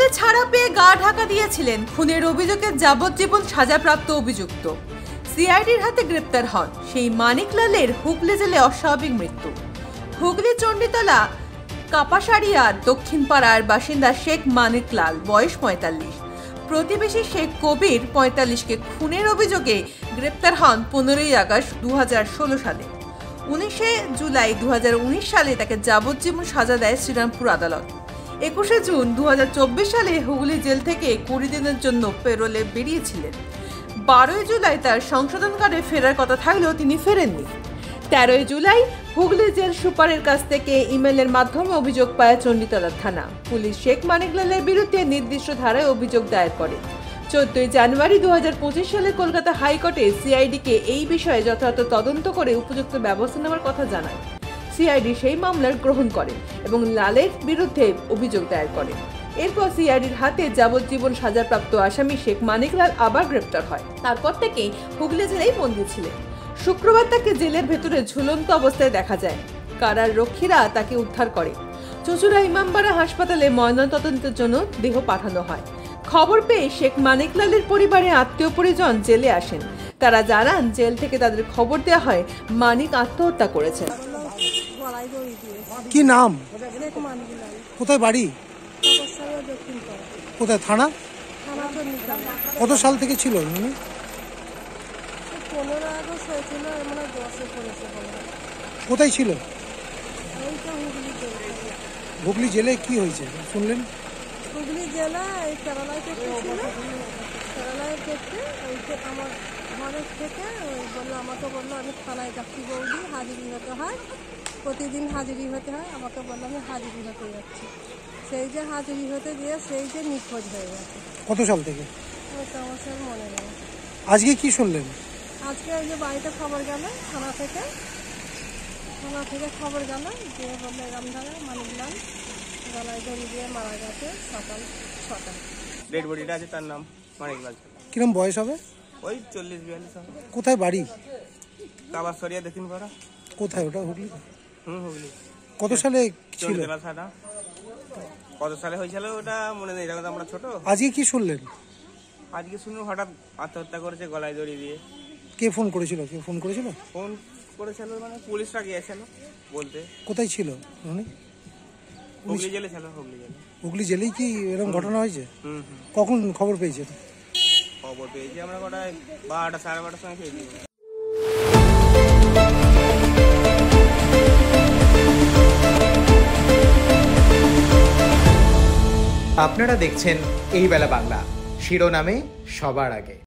আদালতে ছাড়া পেয়ে গা ঢাকা দিয়েছিলেন খুনের অভিযোগে যাবজ্জীবন সাজাপ্রাপ্ত অভিযুক্ত। সিআইডির হাতে গ্রেপ্তার হন সেই মানিক লালের হুগলি জেলে অস্বাভাবিক মৃত্যু। হুগলি চণ্ডীতলা কাপাসারিয়ার দক্ষিণ পাড়ার বাসিন্দা শেখ মানিক লাল, বয়স ৪৫। প্রতিবেশী শেখ কবির ৪৫কে খুনের অভিযোগে গ্রেপ্তার হন ১৫ই আগস্ট ২০১৬ সালে। ১৯শে জুলাই ২০১৯ সালে তাকে যাবজ্জীবন সাজা দেয় শ্রীরামপুর আদালত। ২১শে জুন ২০২৪ সালে হুগলি জেল থেকে ২০ দিনের জন্য পেরোলে বেরিয়েছিলেন। ১২ই জুলাই তার সংশোধনকারে ফেরার কথা থাকলেও তিনি ফেরেননি। ১৩ই জুলাই হুগলি জেল সুপারের কাছ থেকে ইমেলের মাধ্যমে অভিযোগ পায় চণ্ডীতলা থানা। পুলিশ শেখ মানিক লালের বিরুদ্ধে নির্দিষ্ট ধারায় অভিযোগ দায়ের করে। ১৪ই জানুয়ারি ২০২৫ সালে কলকাতা হাইকোর্টে সিআইডিকে এই বিষয়ে যথাযথ তদন্ত করে উপযুক্ত ব্যবস্থা নেওয়ার কথা জানায়। সিআইডি সেই মামলার গ্রহণ করে এবং লালের বিরুদ্ধে অভিযোগ দায়ের করে। এরপর সিআইডির হাতে যাবজ্জীবন সাজাপ্রাপ্ত আসামি শেখ মানিক লাল আবার গ্রেপ্তার হয়। তারপর থেকে হুগলি জেলেই বন্দী ছিলেন। শুক্রবার তাকে জেলের ভেতরে ঝুলন্ত অবস্থায় দেখা যায়। কারার রক্ষীরা তাকে উদ্ধার করে। চুঁচুড়া ইমামবাড়া হাসপাতালে ময়নাতদন্তের জন্য দেহ পাঠানো হয়। খবর পেয়ে শেখ মানিক লালের পরিবারের আত্মীয় পরিজন জেলে আসেন। তারা জানান জেল থেকে তাদের খবর দেওয়া হয় মানিক আত্মহত্যা করেছেন। কি নাম? কোথায় বাড়ি? কোথায় থানা? কত সাল থেকে ছিল? 15 আগস্ট হয়েছিল। কোথায় ছিল? হুগলি জেলে কি হয়েছে শুনলেন? হুগলি জেলা এই কেরালায় ছিল। কেরালায় থেকে আমার ঘরের থেকে বললো, আমাকে বললো আমি থানায় যাচ্ছি বৌদি, হাজিরি হতে হয়, প্রতিদিন হাজিরি হতে হয়। আমাকে বললো আমি হাজিরি হতে যাচ্ছি। সেই যে হাজিরি হতে গিয়ে সেই যে নিখোঁজ হয়ে গেছে। কত সাল থেকে? ওটা আমার স্যার মনে নেই। আজকে কি শুনলেন? আজকে ওই যে বাড়িতে খবর গেল, থানা থেকে খবর গেল যে বললো এরম ধারায় মানিক লাল গলায় দড়ি দিয়ে মারা গেছে সকাল ৬টায়। ডেড বডিটা আছে, তার নাম মানিক লাল। কিরম বয়স হবে? ওই ৪০-৪২ হবে। কোথায় বাড়ি? কাবাসরিয়া দক্ষিণ পাড়া। কোথায় ওটা? হুগলি? হুগলি। কত সালে ছিল? কত সালে হয়েছিল ওটা মনে নেই, যখন আমরা ছোট। আজকে কি শুনলেন? আজকে শুনুন হঠাৎ আত্মহত্যা করেছে গলায় দড়ি দিয়ে। কে ফোন করেছিল? ফোন করেছিল মানে পুলিশরা গিয়েছিল বলতে। কোথায় ছিল? হুগলি জেলে ছিল। হুগলি জেলেই কি এরকম ঘটনা হয়েছে? কখন খবর পেয়েছেন? খবর পেয়েছি আমরা কটায় 12টা সাড়ে 12টার সময় পেয়েছি। আপনারা দেখছেন এই বেলা বাংলা, শিরোনামে সবার আগে।